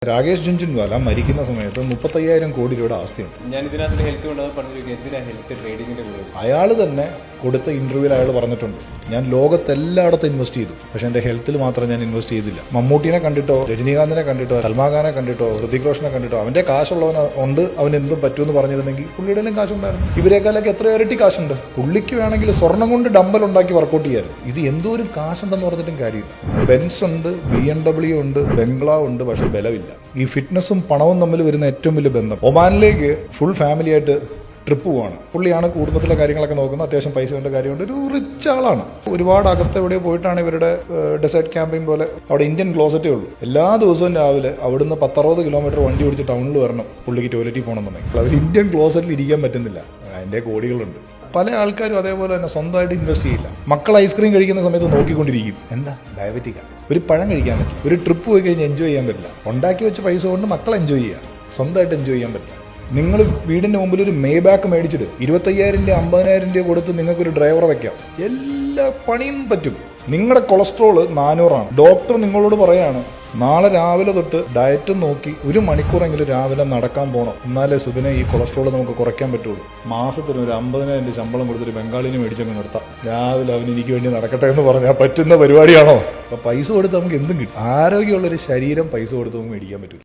രാകേഷ് ജുൻജുൻവാല മരിക്കുന്ന സമയത്ത് 35,000 കോടി രൂപയുടെ ആസ്തിയുണ്ട്. ഞാൻ ഇതിനകത്ത് ഹെൽത്ത് കൊണ്ടുവന്ന് പറഞ്ഞു, എന്തിനാ ഹെൽത്ത് ട്രേഡിങ്ങിന്റെ കൂടെ? അയാൾ തന്നെ കൊടുത്ത ഇന്റർവ്യൂവിൽ അയാൾ പറഞ്ഞിട്ടുണ്ട്, ഞാൻ ലോകത്തെല്ലായിടത്തും ഇൻവെസ്റ്റ് ചെയ്തു, പക്ഷെ എൻ്റെ ഹെൽത്തിൽ മാത്രം ഞാൻ ഇൻവെസ്റ്റ് ചെയ്തില്ല. മമ്മൂട്ടിനെ കണ്ടിട്ടോ, രജനീകാന്തിനെ കണ്ടിട്ടോ, സൽമാൻ ഖാനെ കണ്ടിട്ടോ, ഹൃതിക് റോഷനെ കണ്ടിട്ടോ, അവൻ്റെ കാശുള്ളവനുണ്ട്, അവൻ എന്തും പറ്റുമെന്ന് പറഞ്ഞിരുന്നെങ്കിൽ പുള്ളിയുടെ എല്ലാം കാശുണ്ടായിരുന്നു. ഇവരെക്കാളൊക്കെ എത്ര ഇരട്ടി കാശുണ്ട്. പുള്ളിക്ക് വേണമെങ്കിൽ സ്വർണം കൊണ്ട് ഡമ്പൽ ഉണ്ടാക്കി വർക്കൗട്ട് ചെയ്യാറ്. ഇത് എന്തോരം കാശുണ്ടെന്ന് പറഞ്ഞിട്ടും കാര്യമില്ല. ബെൻസ് ഉണ്ട്, BMW ഉണ്ട്, ബംഗ്ലാവ് ഉണ്ട്, പക്ഷെ ബലമില്ല. ഈ ഫിറ്റ്നസും പണവും തമ്മിൽ വരുന്ന ഏറ്റവും വലിയ ബന്ധം. ഒമാനിലേക്ക് ഫുൾ ഫാമിലി ആയിട്ട് ട്രിപ്പ് പോവാണ്. പുള്ളിയാണ് കുടുംബത്തിലെ കാര്യങ്ങളൊക്കെ നോക്കുന്നത്. അത്യാവശ്യം പൈസയുടെ കാര്യമുണ്ട്. ഒരു റിച്ച് ആളാണ്. ഒരുപാട് അകത്ത് എവിടെ പോയിട്ടാണ് ഇവരുടെ ഡെസേർട്ട് ക്യാമ്പിംഗ് പോലെ. അവിടെ ഇന്ത്യൻ ക്ലോസറ്റേ ഉള്ളൂ. എല്ലാ ദിവസവും രാവിലെ അവിടുന്ന് 10-60 കിലോമീറ്റർ വണ്ടി ഓടിച്ച് ടൗണിൽ വരണം പുള്ളിക്ക് ടോയ്ലറ്റിൽ പോകണമെന്നുണ്ടെങ്കിൽ. അവർ ഇന്ത്യൻ ക്ലോസറ്റിൽ ഇരിക്കാൻ പറ്റുന്നില്ല. അതിൻ്റെ കോടികളുണ്ട്. പല ആൾക്കാരും അതേപോലെ തന്നെ സ്വന്തമായിട്ട് ഇൻവെസ്റ്റ് ചെയ്യില്ല. മക്കൾ ഐസ്ക്രീം കഴിക്കുന്ന സമയത്ത് നോക്കിക്കൊണ്ടിരിക്കും, എന്താ ഡയബറ്റിക്കാണ്. ഒരു പഴം കഴിക്കാൻ പറ്റില്ല. ഒരു ട്രിപ്പ് പോയി കഴിഞ്ഞ് എൻജോയ് ചെയ്യാൻ പറ്റില്ല. ഉണ്ടാക്കി വെച്ച പൈസ കൊണ്ട് മക്കൾ എൻജോയ് ചെയ്യുക, സ്വന്തമായിട്ട് എൻജോയ് ചെയ്യാൻ പറ്റില്ല. നിങ്ങൾ വീടിൻ്റെ മുമ്പിൽ ഒരു മേബാക്ക് മേടിച്ചിട്ട് 25,000 രൂപ 50,000 രൂപ കൊടുത്ത് നിങ്ങൾക്കൊരു ഡ്രൈവറെ വെക്കാം. എല്ലാ പണിയും പറ്റും. നിങ്ങളുടെ കൊളസ്ട്രോള് 400 ഡോക്ടർ നിങ്ങളോട് പറയാണ്, നാളെ രാവിലെ തൊട്ട് ഡയറ്റും നോക്കി 1 മണിക്കൂറെങ്കിലും രാവിലെ നടക്കാൻ പോകണം. എന്നാലേ സുബിനെ ഈ കൊളസ്ട്രോൾ നമുക്ക് കുറയ്ക്കാൻ പറ്റുള്ളൂ. മാസത്തിന് ഒരു 50,000 രൂപ ശമ്പളം കൊടുത്തൊരു ബംഗാളിനെ മേടിച്ചങ്ങ് നിർത്താം. രാവിലെ അവൻ എനിക്ക് വേണ്ടി നടക്കട്ടെ എന്ന് പറഞ്ഞാൽ പറ്റുന്ന പരിപാടിയാണോ? അപ്പോൾ പൈസ കൊടുത്ത് നമുക്ക് എന്തും കിട്ടും. ആരോഗ്യമുള്ളൊരു ശരീരം പൈസ കൊടുത്ത് നമുക്ക് മേടിക്കാൻ പറ്റില്ല.